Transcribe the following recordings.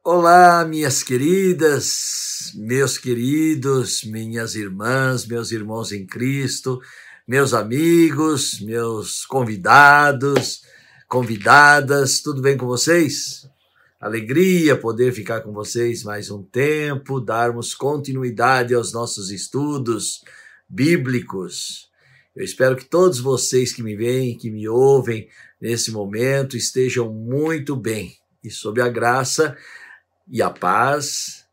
Olá, minhas queridas, meus queridos, minhas irmãs, meus irmãos em Cristo, meus amigos, meus convidados, convidadas, tudo bem com vocês? Alegria poder ficar com vocês mais um tempo, darmos continuidade aos nossos estudos bíblicos. Eu espero que todos vocês que me veem, que me ouvem nesse momento, estejam muito bem e sob a graça e a paz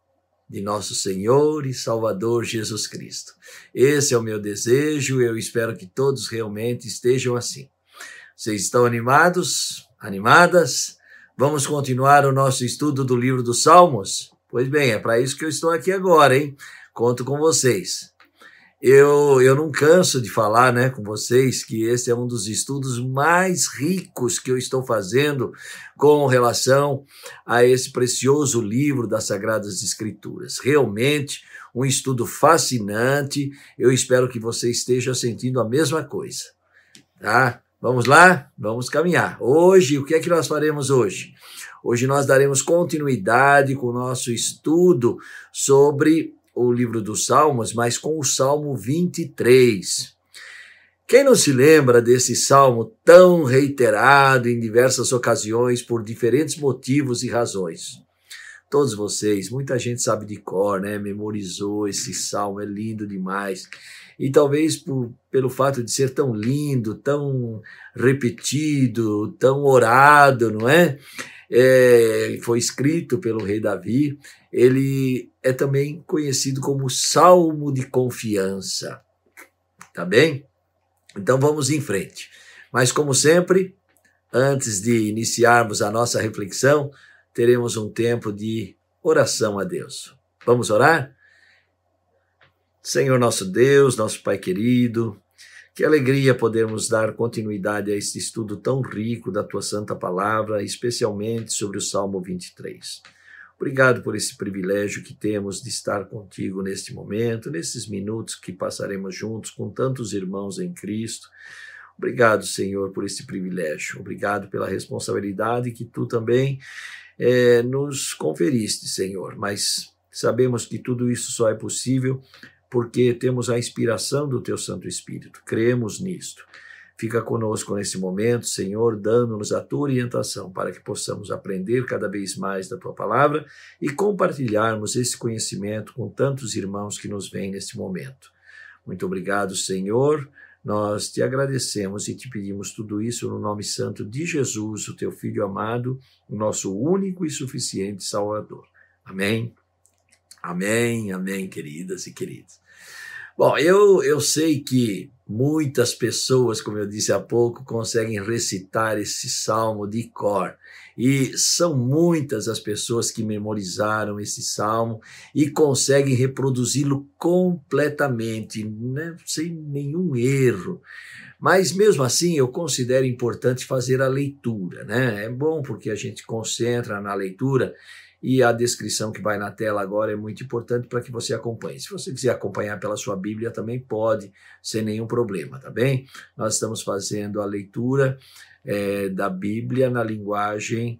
de nosso Senhor e Salvador Jesus Cristo. Esse é o meu desejo, eu espero que todos realmente estejam assim. Vocês estão animados? Animadas? Vamos continuar o nosso estudo do livro dos Salmos? Pois bem, é para isso que eu estou aqui agora, hein? Conto com vocês. Eu não canso de falar, né, com vocês que esse é um dos estudos mais ricos que eu estou fazendo com relação a esse precioso livro das Sagradas Escrituras. Realmente um estudo fascinante, eu espero que você esteja sentindo a mesma coisa, tá? Vamos lá? Vamos caminhar. Hoje, o que é que nós faremos hoje? Hoje nós daremos continuidade com o nosso estudo sobre o livro dos Salmos, mas com o Salmo 23. Quem não se lembra desse salmo tão reiterado em diversas ocasiões por diferentes motivos e razões? Todos vocês, muita gente sabe de cor, né? Memorizou esse salmo, é lindo demais. E talvez pelo fato de ser tão lindo, tão repetido, tão orado, não é? Foi escrito pelo rei Davi, ele é também conhecido como Salmo de Confiança, tá bem? Então vamos em frente. Mas como sempre, antes de iniciarmos a nossa reflexão, teremos um tempo de oração a Deus. Vamos orar? Senhor nosso Deus, nosso Pai querido, que alegria podermos dar continuidade a este estudo tão rico da Tua Santa Palavra, especialmente sobre o Salmo 23. Obrigado por esse privilégio que temos de estar contigo neste momento, nesses minutos que passaremos juntos com tantos irmãos em Cristo. Obrigado, Senhor, por esse privilégio. Obrigado pela responsabilidade que Tu também nos conferiste, Senhor. Mas sabemos que tudo isso só é possível porque temos a inspiração do Teu Santo Espírito. Cremos nisto. Fica conosco nesse momento, Senhor, dando-nos a Tua orientação para que possamos aprender cada vez mais da Tua Palavra e compartilharmos esse conhecimento com tantos irmãos que nos veem neste momento. Muito obrigado, Senhor. Nós te agradecemos e te pedimos tudo isso no nome santo de Jesus, o Teu Filho amado, o nosso único e suficiente Salvador. Amém. Amém, amém, queridas e queridos. Bom, eu sei que muitas pessoas, como eu disse há pouco, conseguem recitar esse salmo de cor. E são muitas as pessoas que memorizaram esse salmo e conseguem reproduzi-lo completamente, né, sem nenhum erro. Mas mesmo assim eu considero importante fazer a leitura, né? É bom porque a gente concentra na leitura. E a descrição que vai na tela agora é muito importante para que você acompanhe. Se você quiser acompanhar pela sua Bíblia, também pode, sem nenhum problema, tá bem? Nós estamos fazendo a leitura da Bíblia na linguagem,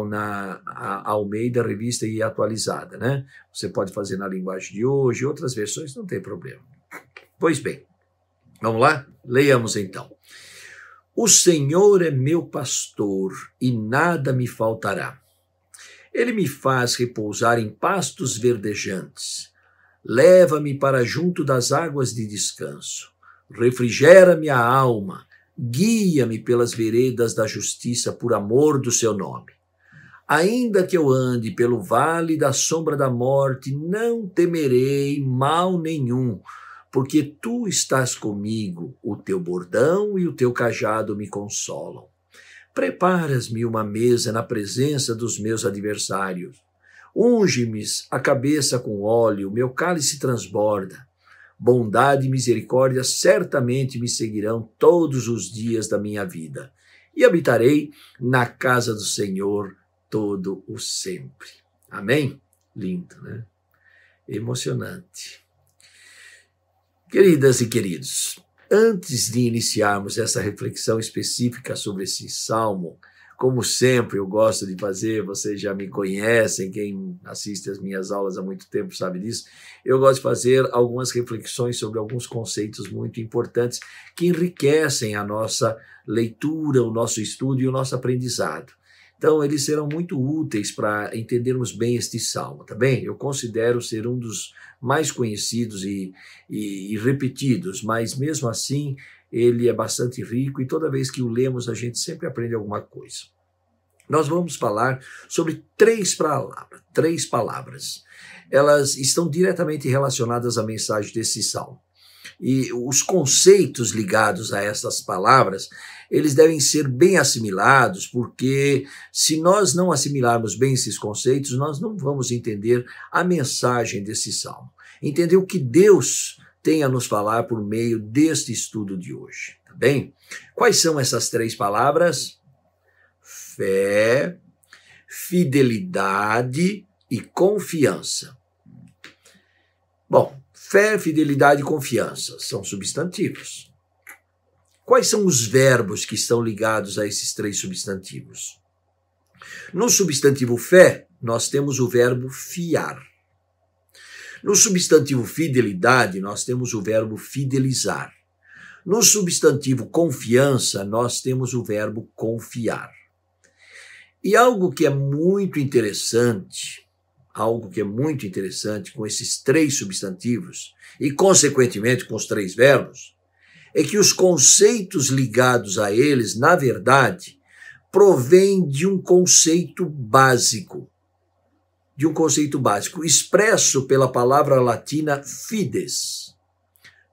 na Almeida, Revista e Atualizada, né? Você pode fazer na linguagem de hoje, outras versões, não tem problema. Pois bem, vamos lá? Leiamos então. O Senhor é meu pastor e nada me faltará. Ele me faz repousar em pastos verdejantes. Leva-me para junto das águas de descanso. Refrigera-me a alma. Guia-me pelas veredas da justiça por amor do seu nome. Ainda que eu ande pelo vale da sombra da morte, não temerei mal nenhum, porque tu estás comigo, o teu bordão e o teu cajado me consolam. Preparas-me uma mesa na presença dos meus adversários. Unge-me a cabeça com óleo, meu cálice transborda. Bondade e misericórdia certamente me seguirão todos os dias da minha vida, e habitarei na casa do Senhor todo o sempre. Amém? Lindo, né? Emocionante. Queridas e queridos, antes de iniciarmos essa reflexão específica sobre esse salmo, como sempre eu gosto de fazer, vocês já me conhecem, quem assiste às minhas aulas há muito tempo sabe disso, eu gosto de fazer algumas reflexões sobre alguns conceitos muito importantes que enriquecem a nossa leitura, o nosso estudo e o nosso aprendizado. Então, eles serão muito úteis para entendermos bem este salmo, tá bem? Eu considero ser um dos mais conhecidos e repetidos, mas mesmo assim ele é bastante rico e toda vez que o lemos a gente sempre aprende alguma coisa. Nós vamos falar sobre três palavras. Elas estão diretamente relacionadas à mensagem desse salmo. E os conceitos ligados a essas palavras, eles devem ser bem assimilados, porque se nós não assimilarmos bem esses conceitos, nós não vamos entender a mensagem desse salmo. Entender o que Deus tem a nos falar por meio deste estudo de hoje, tá bem? Quais são essas três palavras? Fé, fidelidade e confiança. Bom, fé, fidelidade e confiança são substantivos. Quais são os verbos que estão ligados a esses três substantivos? No substantivo fé, nós temos o verbo fiar. No substantivo fidelidade, nós temos o verbo fidelizar. No substantivo confiança, nós temos o verbo confiar. E algo que é muito interessante com esses três substantivos e, consequentemente, com os três verbos, é que os conceitos ligados a eles, na verdade, provêm de um conceito básico, expresso pela palavra latina fides,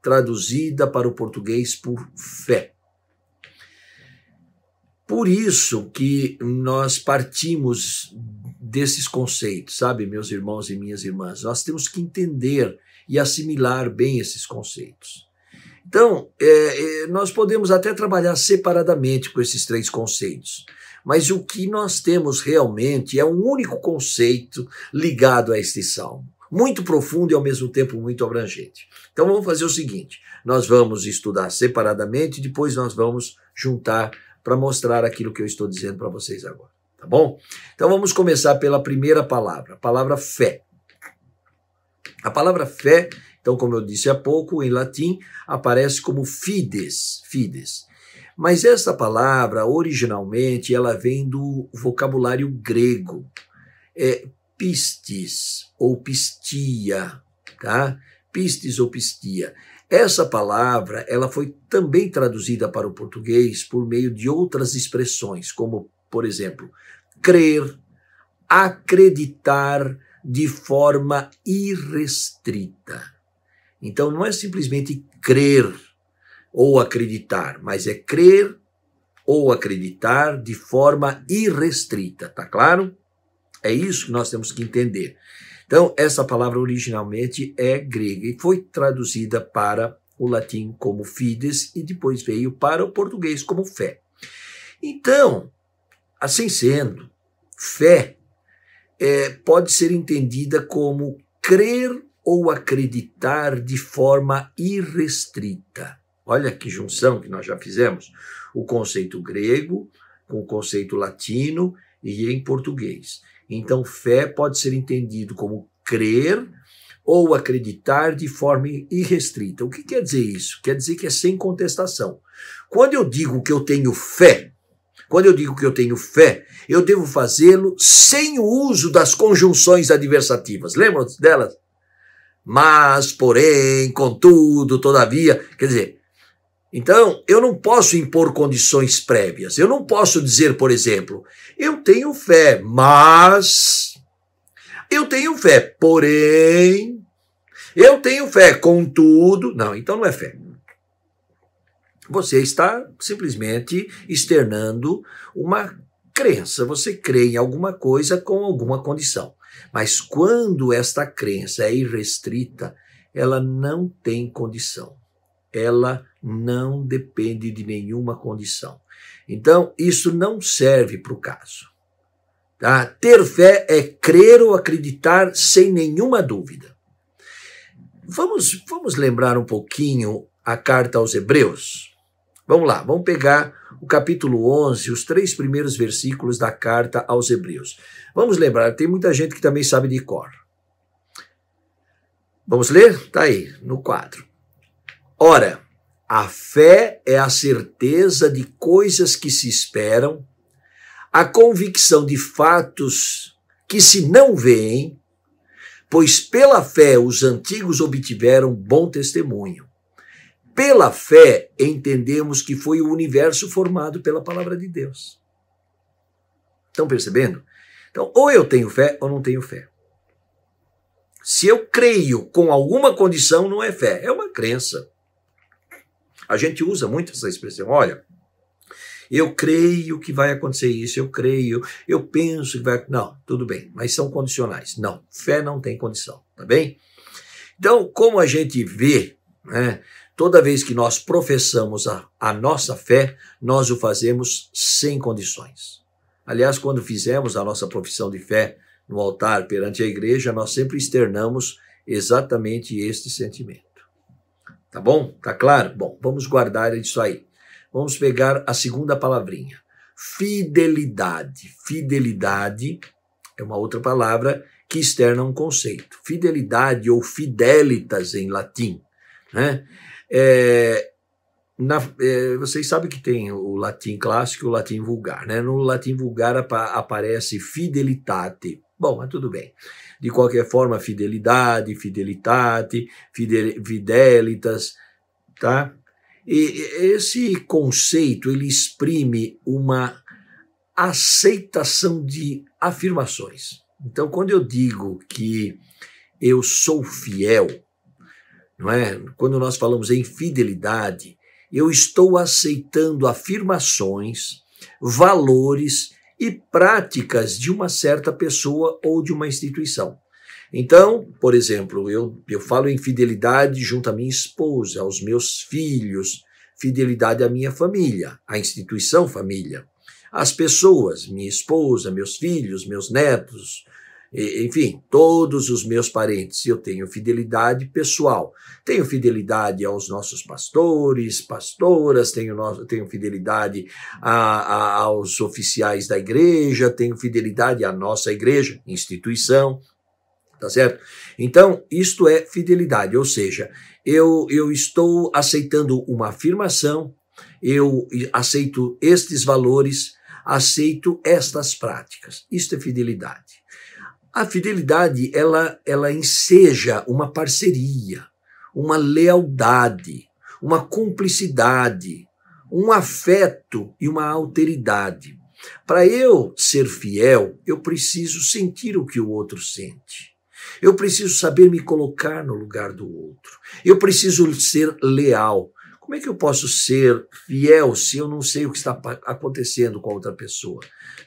traduzida para o português por fé. Por isso que nós partimos desses conceitos, sabe, meus irmãos e minhas irmãs? Nós temos que entender e assimilar bem esses conceitos. Então, nós podemos até trabalhar separadamente com esses três conceitos, mas o que nós temos realmente é um único conceito ligado a este salmo, muito profundo e ao mesmo tempo muito abrangente. Então vamos fazer o seguinte, nós vamos estudar separadamente e depois nós vamos juntar para mostrar aquilo que eu estou dizendo para vocês agora, tá bom? Então vamos começar pela primeira palavra, a palavra fé. A palavra fé, então, como eu disse há pouco, em latim, aparece como fides. Mas essa palavra, originalmente, ela vem do vocabulário grego, pistis ou pistia, tá? Pistis ou pistia. Essa palavra, ela foi também traduzida para o português por meio de outras expressões, como, por exemplo, crer, acreditar de forma irrestrita. Então, não é simplesmente crer ou acreditar, mas é crer ou acreditar de forma irrestrita, tá claro? É isso que nós temos que entender. Então, essa palavra originalmente é grega e foi traduzida para o latim como fides e depois veio para o português como fé. Então, assim sendo, fé pode ser entendida como crer ou acreditar de forma irrestrita. Olha que junção que nós já fizemos. O conceito grego com o conceito latino e em português. Então, fé pode ser entendido como crer ou acreditar de forma irrestrita. O que quer dizer isso? Quer dizer que é sem contestação. Quando eu digo que eu tenho fé, eu devo fazê-lo sem o uso das conjunções adversativas. Lembram delas? Mas, porém, contudo, todavia. Quer dizer, então, eu não posso impor condições prévias. Eu não posso dizer, por exemplo, eu tenho fé, mas... Eu tenho fé, porém... Eu tenho fé, contudo... Não, então não é fé. Você está simplesmente externando uma crença. Você crê em alguma coisa com alguma condição. Mas quando esta crença é irrestrita, ela não tem condição. Ela não depende de nenhuma condição. Então, isso não serve para o caso. Tá? Ter fé é crer ou acreditar sem nenhuma dúvida. Vamos lembrar um pouquinho a carta aos Hebreus? Vamos lá, vamos pegar o capítulo 11, os 3 primeiros versículos da carta aos Hebreus. Vamos lembrar, tem muita gente que também sabe de cor. Vamos ler? Está aí, no quadro. Ora, a fé é a certeza de coisas que se esperam, a convicção de fatos que se não veem, pois pela fé os antigos obtiveram bom testemunho. Pela fé entendemos que foi o universo formado pela palavra de Deus. Estão percebendo? Então, ou eu tenho fé ou não tenho fé. Se eu creio com alguma condição, não é fé, é uma crença. A gente usa muito essa expressão, olha, eu creio que vai acontecer isso, eu creio, eu penso que vai... Não, tudo bem, mas são condicionais. Não, fé não tem condição, tá bem? Então, como a gente vê, né, toda vez que nós professamos a nossa fé, nós o fazemos sem condições. Aliás, quando fizemos a nossa profissão de fé no altar perante a igreja, nós sempre externamos exatamente este sentimento. Tá bom? Tá claro? Bom, vamos guardar isso aí. Vamos pegar a segunda palavrinha. Fidelidade. Fidelidade é uma outra palavra que externa um conceito. Fidelidade ou fidelitas em latim, né? Vocês sabem que tem o latim clássico e o latim vulgar, né? No latim vulgar aparece fidelitate. Bom, mas tudo bem. De qualquer forma, fidelidade, fidelitate, fidelitas, tá? E esse conceito, ele exprime uma aceitação de afirmações. Então, quando eu digo que eu sou fiel, não é? Quando nós falamos em fidelidade, eu estou aceitando afirmações, valores e práticas de uma certa pessoa ou de uma instituição. Então, por exemplo, eu falo em fidelidade junto à minha esposa, aos meus filhos, fidelidade à minha família, à instituição família, às pessoas, minha esposa, meus filhos, meus netos, enfim, todos os meus parentes. Eu tenho fidelidade pessoal, tenho fidelidade aos nossos pastores, pastoras, tenho fidelidade aos oficiais da igreja, tenho fidelidade à nossa igreja, instituição, tá certo? Então, isto é fidelidade, ou seja, eu estou aceitando uma afirmação, eu aceito estes valores, aceito estas práticas. Isto é fidelidade. A fidelidade, ela enseja uma parceria, uma lealdade, uma cumplicidade, um afeto e uma alteridade. Para eu ser fiel, eu preciso sentir o que o outro sente. Eu preciso saber me colocar no lugar do outro. Eu preciso ser leal. Como é que eu posso ser fiel se eu não sei o que está acontecendo com a outra pessoa?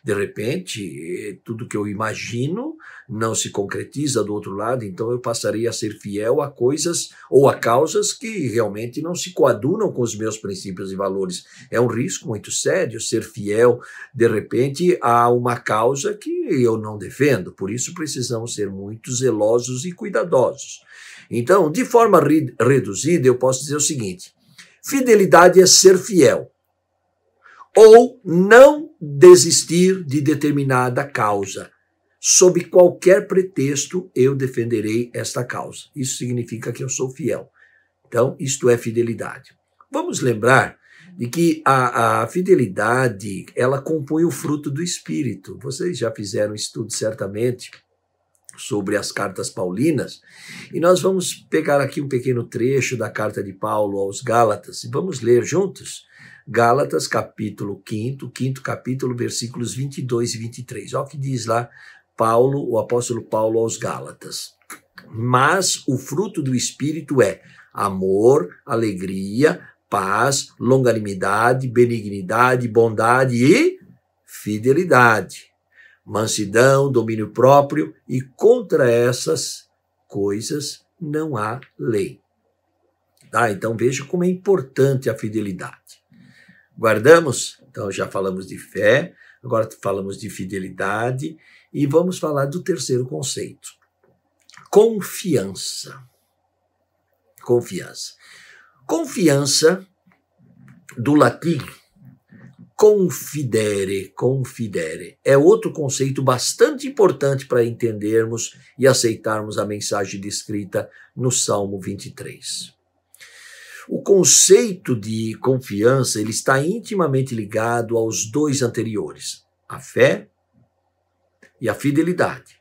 De repente, tudo que eu imagino não se concretiza do outro lado, então eu passaria a ser fiel a coisas ou a causas que realmente não se coadunam com os meus princípios e valores. É um risco muito sério ser fiel, de repente, a uma causa que eu não defendo. Por isso precisamos ser muito zelosos e cuidadosos. Então, de forma reduzida, eu posso dizer o seguinte: fidelidade é ser fiel ou não desistir de determinada causa. Sob qualquer pretexto, eu defenderei esta causa. Isso significa que eu sou fiel. Então, isto é fidelidade. Vamos lembrar de que a fidelidade, ela compõe o fruto do Espírito. Vocês já fizeram estudo, certamente, sobre as cartas paulinas, e nós vamos pegar aqui um pequeno trecho da carta de Paulo aos Gálatas, e vamos ler juntos Gálatas, capítulo 5º, quinto capítulo, versículos 22 e 23. Olha o que diz lá Paulo, o apóstolo Paulo aos Gálatas. Mas o fruto do Espírito é amor, alegria, paz, longanimidade, benignidade, bondade e fidelidade, mansidão, domínio próprio, e contra essas coisas não há lei. Tá? Então veja como é importante a fidelidade. Guardamos? Então já falamos de fé, Agora falamos de fidelidade e vamos falar do terceiro conceito. Confiança. Confiança. Confiança, do latim, confidere, é outro conceito bastante importante para entendermos e aceitarmos a mensagem descrita no Salmo 23. O conceito de confiança ele está intimamente ligado aos dois anteriores, a fé e a fidelidade.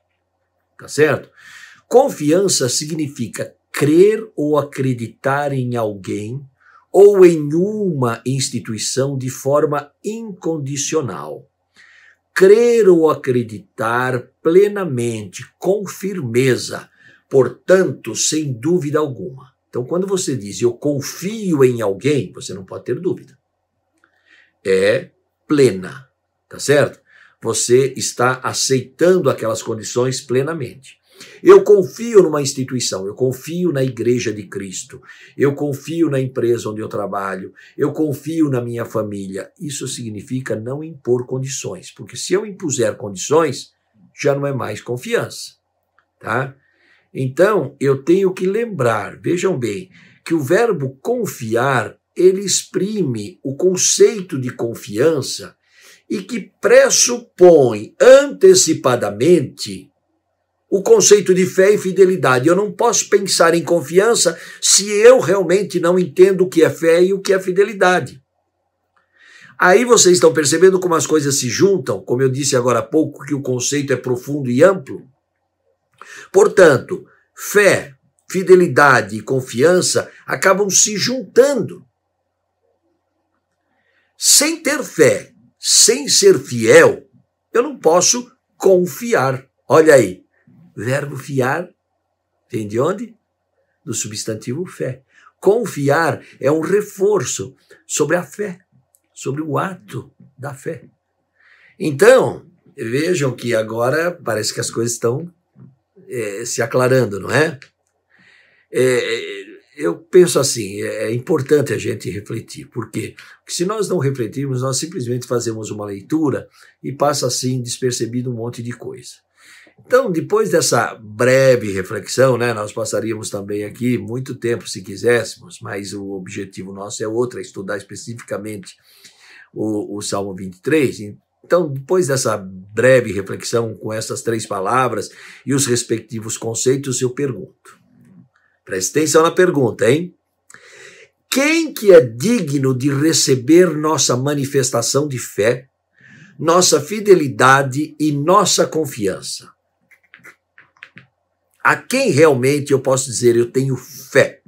Tá certo? Confiança significa crer ou acreditar em alguém ou em uma instituição de forma incondicional. Crer ou acreditar plenamente, com firmeza, portanto, sem dúvida alguma. Então, quando você diz eu confio em alguém, você não pode ter dúvida. É plena, tá certo? Você está aceitando aquelas condições plenamente. Eu confio numa instituição, eu confio na Igreja de Cristo, eu confio na empresa onde eu trabalho, eu confio na minha família. Isso significa não impor condições, porque se eu impuser condições, já não é mais confiança, tá? Então, eu tenho que lembrar, vejam bem, que o verbo confiar, ele exprime o conceito de confiança e que pressupõe antecipadamente o conceito de fé e fidelidade. Eu não posso pensar em confiança se eu realmente não entendo o que é fé e o que é fidelidade. Aí vocês estão percebendo como as coisas se juntam, como eu disse agora há pouco, que o conceito é profundo e amplo. Portanto, fé, fidelidade e confiança acabam se juntando. Sem ter fé, sem ser fiel, eu não posso confiar. Olha aí. Verbo fiar vem de onde? Do substantivo fé. Confiar é um reforço sobre a fé, sobre o ato da fé. Então, vejam que agora parece que as coisas estão se aclarando, não é? Eu penso assim, é importante a gente refletir. Por quê? Porque se nós não refletirmos, nós simplesmente fazemos uma leitura e passa assim despercebido um monte de coisa. Então, depois dessa breve reflexão, né, nós passaríamos também aqui muito tempo se quiséssemos, mas o objetivo nosso é outro, é estudar especificamente o Salmo 23. Então, depois dessa breve reflexão com essas três palavras e os respectivos conceitos, eu pergunto. Preste atenção na pergunta, hein? Quem que é digno de receber nossa manifestação de fé, nossa fidelidade e nossa confiança? A quem realmente eu posso dizer eu tenho fé?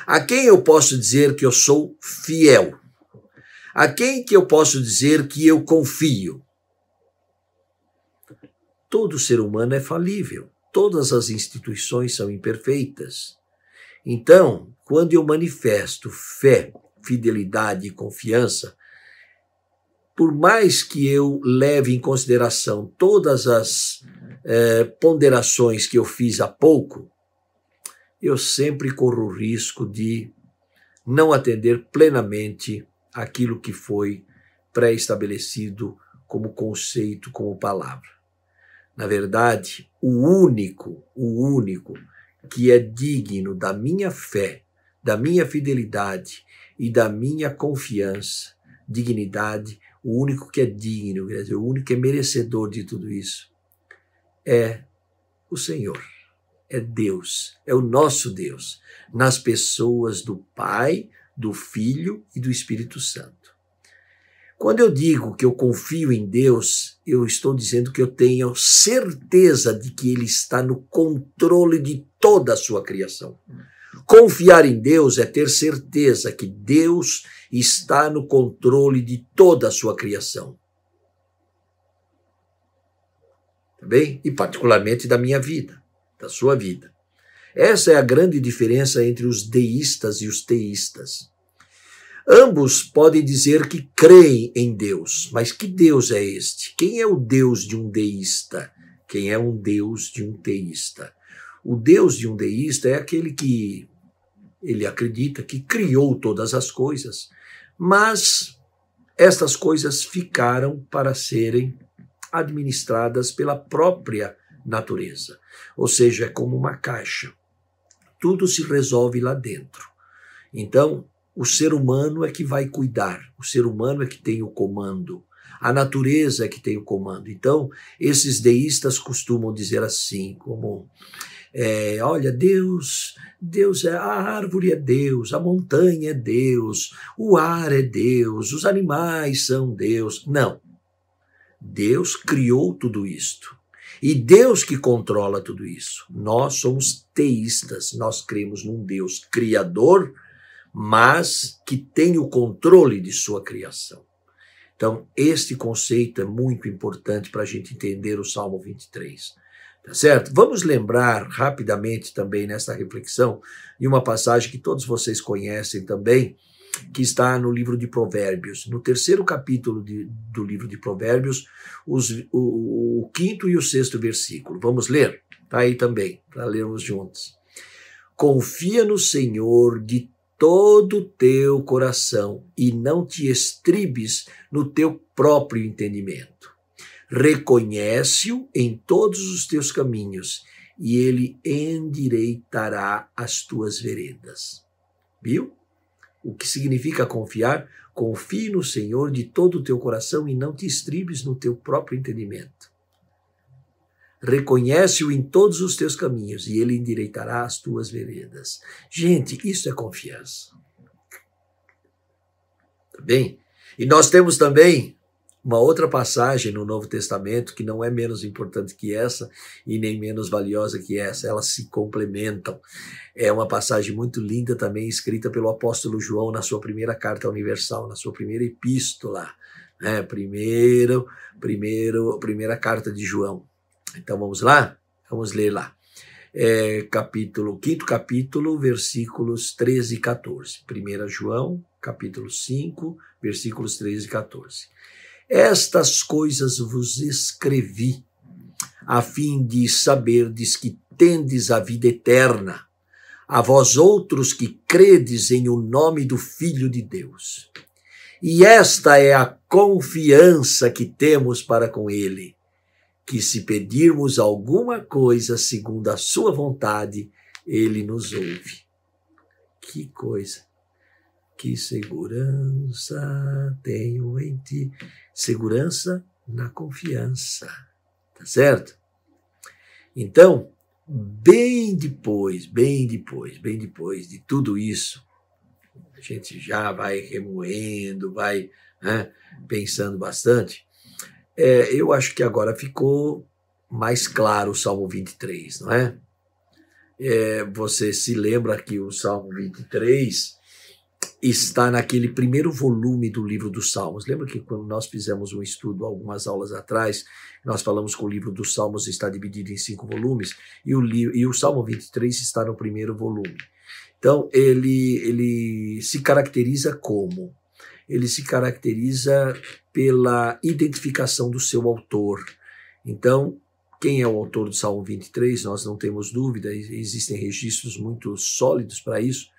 A quem eu posso dizer que eu sou fiel? A quem que eu posso dizer que eu confio? Todo ser humano é falível. Todas as instituições são imperfeitas. Então, quando eu manifesto fé, fidelidade e confiança, por mais que eu leve em consideração todas as ponderações que eu fiz há pouco, eu sempre corro o risco de não atender plenamente aquilo que foi pré-estabelecido como conceito, como palavra. Na verdade, o único que é digno da minha fé, da minha fidelidade e da minha confiança, dignidade, o único que é digno, quer dizer, o único que é merecedor de tudo isso, é o Senhor, é Deus, é o nosso Deus, nas pessoas do Pai, do Filho e do Espírito Santo. Quando eu digo que eu confio em Deus, eu estou dizendo que eu tenho certeza de que Ele está no controle de toda a sua criação. Confiar em Deus é ter certeza que Deus está no controle de toda a sua criação. Tá bem? E particularmente da minha vida, da sua vida. Essa é a grande diferença entre os deístas e os teístas. Ambos podem dizer que creem em Deus, mas que Deus é este? Quem é o Deus de um deísta? Quem é um Deus de um teísta? O Deus de um deísta é aquele que ele acredita que criou todas as coisas, mas estas coisas ficaram para serem administradas pela própria natureza. Ou seja, é como uma caixa. Tudo se resolve lá dentro. Então, o ser humano é que vai cuidar, o ser humano é que tem o comando, a natureza é que tem o comando. Então, esses deístas costumam dizer assim, como, olha, Deus a árvore é Deus, a montanha é Deus, o ar é Deus, os animais são Deus. Não. Deus criou tudo isto. E Deus que controla tudo isso. Nós somos teístas, nós cremos num Deus criador, mas que tem o controle de sua criação. Então, este conceito é muito importante para a gente entender o Salmo 23. Tá certo? Vamos lembrar rapidamente também nesta reflexão de uma passagem que todos vocês conhecem também, que está no livro de Provérbios. No 3º capítulo do livro de Provérbios, o 5º e o 6º versículo. Vamos ler? Está aí também, para lermos juntos. Confia no Senhor de todo o teu coração e não te estribes no teu próprio entendimento. Reconhece-o em todos os teus caminhos e ele endireitará as tuas veredas. Viu? O que significa confiar? Confie no Senhor de todo o teu coração e não te estribes no teu próprio entendimento. Reconhece-o em todos os teus caminhos e ele endireitará as tuas veredas. Gente, isso é confiança. Tá bem? E nós temos também uma outra passagem no Novo Testamento que não é menos importante que essa e nem menos valiosa que essa. Elas se complementam. É uma passagem muito linda também, escrita pelo apóstolo João na sua primeira carta universal, na sua primeira epístola. Primeira carta de João. Então vamos lá? Vamos ler lá. 5º capítulo, versículos 13 e 14. 1 João, capítulo 5, versículos 13 e 14. Estas coisas vos escrevi, a fim de saberdes que tendes a vida eterna, a vós outros que credes em o nome do Filho de Deus. E esta é a confiança que temos para com ele, que se pedirmos alguma coisa segundo a sua vontade, ele nos ouve. Que coisa! Que segurança tenho em ti. Segurança na confiança. Tá certo? Então, bem depois de tudo isso, a gente já vai remoendo, vai pensando bastante. Eu acho que agora ficou mais claro o Salmo 23, não é? Você se lembra que o Salmo 23 está naquele primeiro volume do livro dos Salmos. Lembra que quando nós fizemos um estudo algumas aulas atrás, nós falamos que o livro dos Salmos está dividido em 5 volumes e o Salmo 23 está no primeiro volume. Então, ele se caracteriza como? Ele se caracteriza pela identificação do seu autor. Então, quem é o autor do Salmo 23? Nós não temos dúvida, existem registros muito sólidos para isso.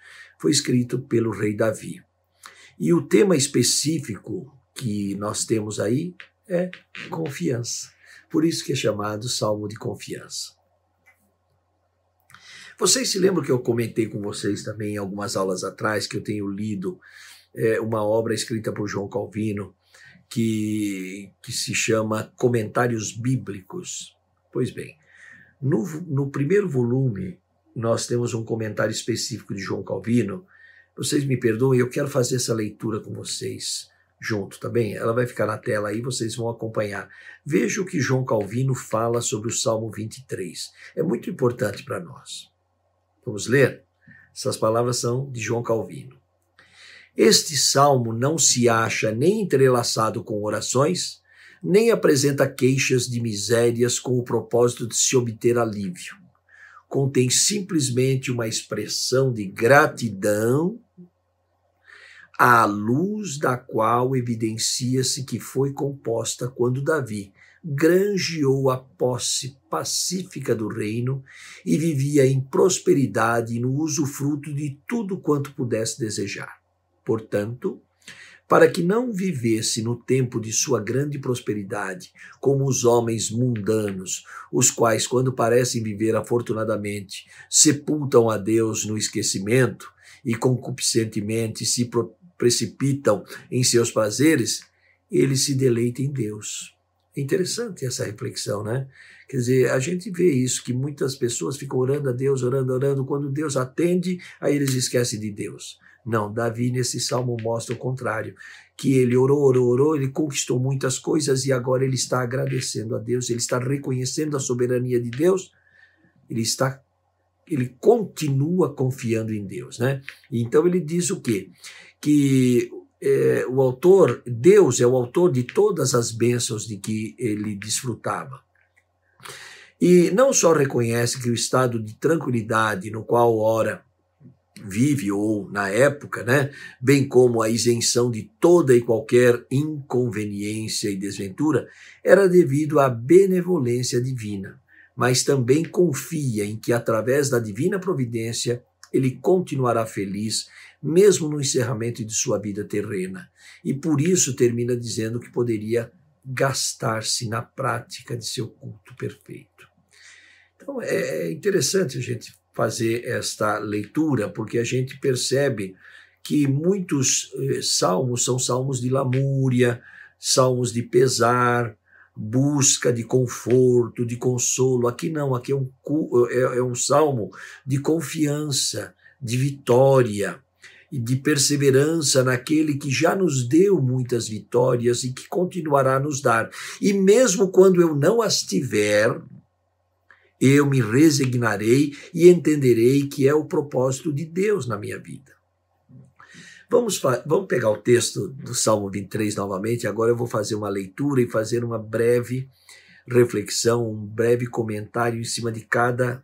Foi escrito pelo rei Davi. E o tema específico que nós temos aí é confiança. Por isso que é chamado Salmo de Confiança. Vocês se lembram que eu comentei com vocês também em algumas aulas atrás que eu tenho lido uma obra escrita por João Calvino que se chama Comentários Bíblicos. Pois bem, no primeiro volume nós temos um comentário específico de João Calvino. Vocês me perdoem, eu quero fazer essa leitura com vocês junto, tá bem? Ela vai ficar na tela aí, vocês vão acompanhar. Veja o que João Calvino fala sobre o Salmo 23. É muito importante para nós. Vamos ler? Essas palavras são de João Calvino. Este salmo não se acha nem entrelaçado com orações, nem apresenta queixas de misérias com o propósito de se obter alívio. Contém simplesmente uma expressão de gratidão à luz da qual evidencia-se que foi composta quando Davi granjeou a posse pacífica do reino e vivia em prosperidade e no usufruto de tudo quanto pudesse desejar. Portanto, para que não vivesse no tempo de sua grande prosperidade, como os homens mundanos, os quais, quando parecem viver afortunadamente, sepultam a Deus no esquecimento e concupiscentemente se precipitam em seus prazeres, ele se deleita em Deus. É interessante essa reflexão, né? Quer dizer, a gente vê isso, que muitas pessoas ficam orando a Deus, orando, quando Deus atende, aí eles esquecem de Deus. Não, Davi nesse salmo mostra o contrário, que ele orou, ele conquistou muitas coisas e agora ele está agradecendo a Deus, ele está reconhecendo a soberania de Deus, ele continua confiando em Deus, né? Então ele diz o quê? Que o autor, Deus é o autor de todas as bênçãos de que ele desfrutava. E não só reconhece que o estado de tranquilidade no qual ora vive, ou na época, né, bem como a isenção de toda e qualquer inconveniência e desventura, era devido à benevolência divina, mas também confia em que, através da divina providência, ele continuará feliz, mesmo no encerramento de sua vida terrena. E por isso termina dizendo que poderia gastar-se na prática de seu culto perfeito. Então é interessante a gente fazer esta leitura, porque a gente percebe que muitos salmos são salmos de lamúria, salmos de pesar, busca de conforto, de consolo. Aqui não, aqui é um salmo de confiança, de vitória e de perseverança naquele que já nos deu muitas vitórias e que continuará a nos dar. E mesmo quando eu não as tiver, eu me resignarei e entenderei que é o propósito de Deus na minha vida. Vamos pegar o texto do Salmo 23 novamente. Agora eu vou fazer uma leitura e fazer uma breve reflexão, um breve comentário em cima de cada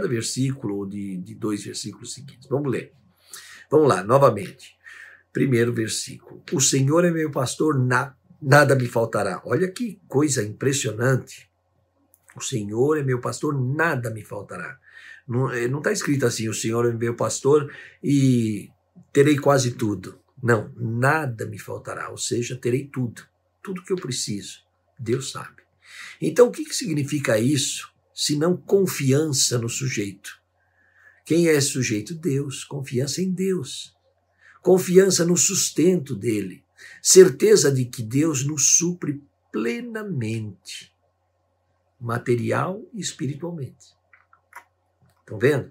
versículo, ou de 2 versículos seguintes. Vamos ler. Vamos lá, novamente. Primeiro versículo. O Senhor é meu pastor, nada me faltará. Olha que coisa impressionante. O Senhor é meu pastor, nada me faltará. Não está escrito assim, o Senhor é meu pastor e terei quase tudo. Não, nada me faltará, ou seja, terei tudo. Tudo que eu preciso, Deus sabe. Então, o que significa isso, se não confiança no sujeito? Quem é esse sujeito? Deus, confiança em Deus. Confiança no sustento dele. Certeza de que Deus nos supre plenamente, material e espiritualmente. Estão vendo?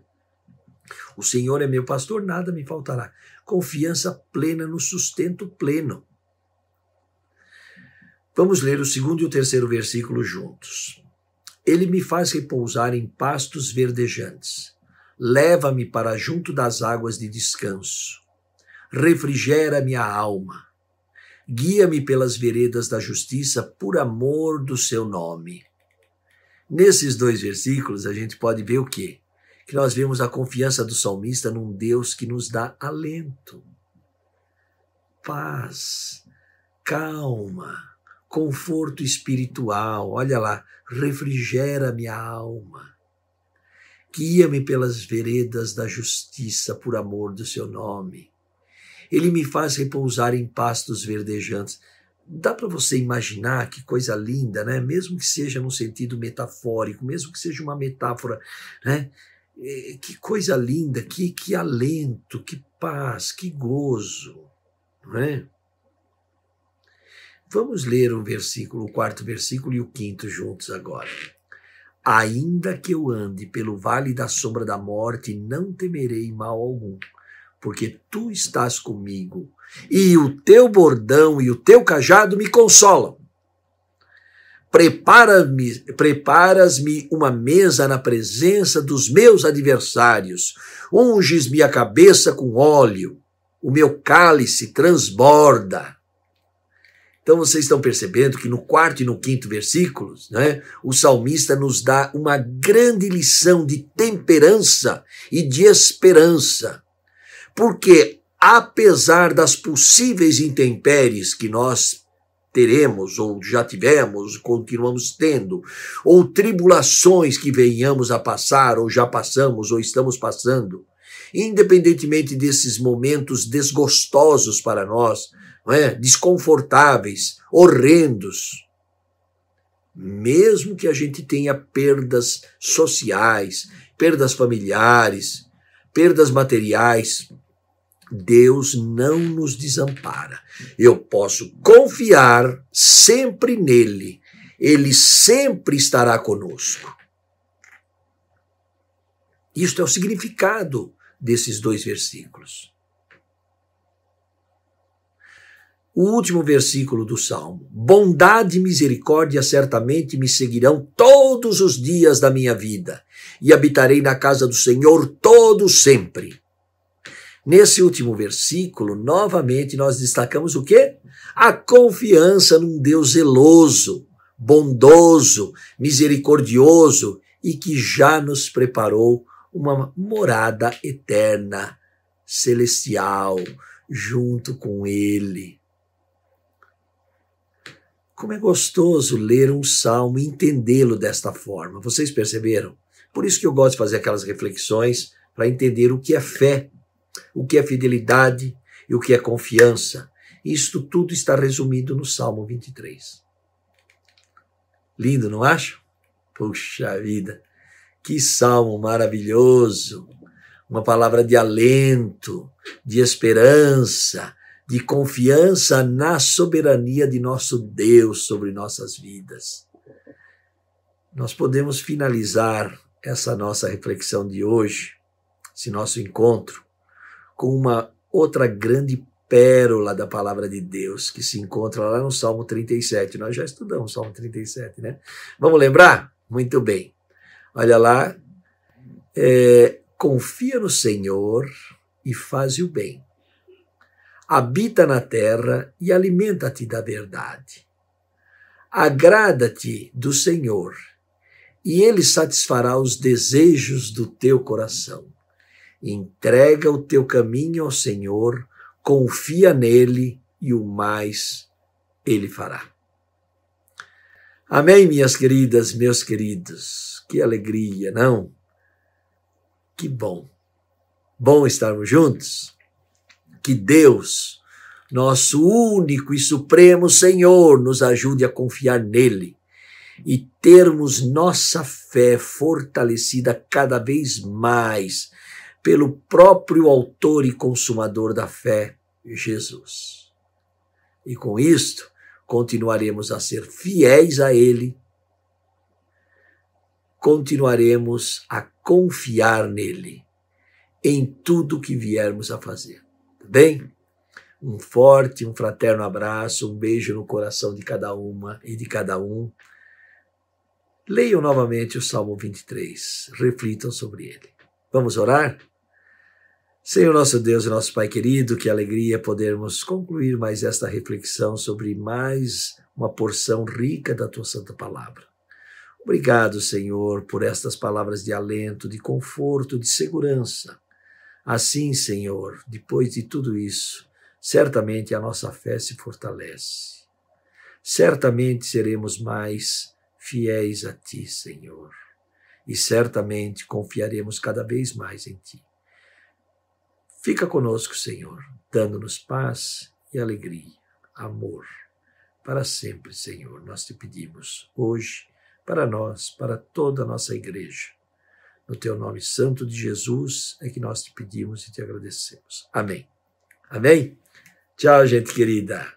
O Senhor é meu pastor, nada me faltará. Confiança plena no sustento pleno. Vamos ler o 2º e o 3º versículo juntos. Ele me faz repousar em pastos verdejantes. Leva-me para junto das águas de descanso. Refrigera minha alma. Guia-me pelas veredas da justiça por amor do seu nome. Nesses 2 versículos a gente pode ver o quê? Que nós vemos a confiança do salmista num Deus que nos dá alento, paz, calma, conforto espiritual. Olha lá, refrigera minha alma. Guia-me pelas veredas da justiça por amor do seu nome. Ele me faz repousar em pastos verdejantes. Dá para você imaginar que coisa linda, né? Mesmo que seja num sentido metafórico, mesmo que seja uma metáfora, né? Que coisa linda, que alento, que paz, que gozo, não é? Vamos ler o 4º versículo e o 5º juntos agora. Ainda que eu ande pelo vale da sombra da morte, não temerei mal algum, porque tu estás comigo, e o teu bordão e o teu cajado me consolam. Preparas-me uma mesa na presença dos meus adversários, unges-me a cabeça com óleo, o meu cálice transborda. Então vocês estão percebendo que no 4º e no 5º versículos, né, o salmista nos dá uma grande lição de temperança e de esperança. Porque, apesar das possíveis intempéries que nós teremos, ou já tivemos, continuamos tendo, ou tribulações que venhamos a passar, ou já passamos, ou estamos passando, independentemente desses momentos desgostosos para nós, não é? Desconfortáveis, horrendos. Mesmo que a gente tenha perdas sociais, perdas familiares, perdas materiais, Deus não nos desampara. Eu posso confiar sempre nele. Ele sempre estará conosco. Isto é o significado desses 2 versículos. O último versículo do Salmo. Bondade e misericórdia certamente me seguirão todos os dias da minha vida, e habitarei na casa do Senhor todo sempre. Nesse último versículo, novamente, nós destacamos o quê? A confiança num Deus zeloso, bondoso, misericordioso e que já nos preparou uma morada eterna, celestial, junto com Ele. Como é gostoso ler um salmo e entendê-lo desta forma. Vocês perceberam? Por isso que eu gosto de fazer aquelas reflexões para entender o que é fé, o que é fidelidade e o que é confiança. Isto tudo está resumido no Salmo 23. Lindo, não acho? Puxa vida, que salmo maravilhoso! Uma palavra de alento, de esperança, de confiança na soberania de nosso Deus sobre nossas vidas. Nós podemos finalizar essa nossa reflexão de hoje, esse nosso encontro, com uma outra grande pérola da palavra de Deus, que se encontra lá no Salmo 37. Nós já estudamos o Salmo 37, né? Vamos lembrar? Muito bem. Olha lá, confia no Senhor e faze o bem. Habita na terra e alimenta-te da verdade. Agrada-te do Senhor, e Ele satisfará os desejos do teu coração. Entrega o teu caminho ao Senhor, confia nele e o mais Ele fará. Amém, minhas queridas, meus queridos. Que alegria, não? Que bom. Bom estarmos juntos. Que Deus, nosso único e supremo Senhor, nos ajude a confiar nele e termos nossa fé fortalecida cada vez mais pelo próprio autor e consumador da fé, Jesus. E com isto, continuaremos a ser fiéis a Ele, continuaremos a confiar nele em tudo que viermos a fazer. Tá bem? Um forte, um fraterno abraço, um beijo no coração de cada uma e de cada um. Leiam novamente o Salmo 23, reflitam sobre ele. Vamos orar? Senhor nosso Deus e nosso Pai querido, que alegria podermos concluir mais esta reflexão sobre mais uma porção rica da Tua Santa Palavra. Obrigado, Senhor, por estas palavras de alento, de conforto, de segurança. Assim, Senhor, depois de tudo isso, certamente a nossa fé se fortalece. Certamente seremos mais fiéis a Ti, Senhor, e certamente confiaremos cada vez mais em Ti. Fica conosco, Senhor, dando-nos paz e alegria, amor, para sempre, Senhor. Nós te pedimos hoje, para nós, para toda a nossa igreja. No Teu nome santo de Jesus é que nós te pedimos e te agradecemos. Amém. Amém? Tchau, gente querida.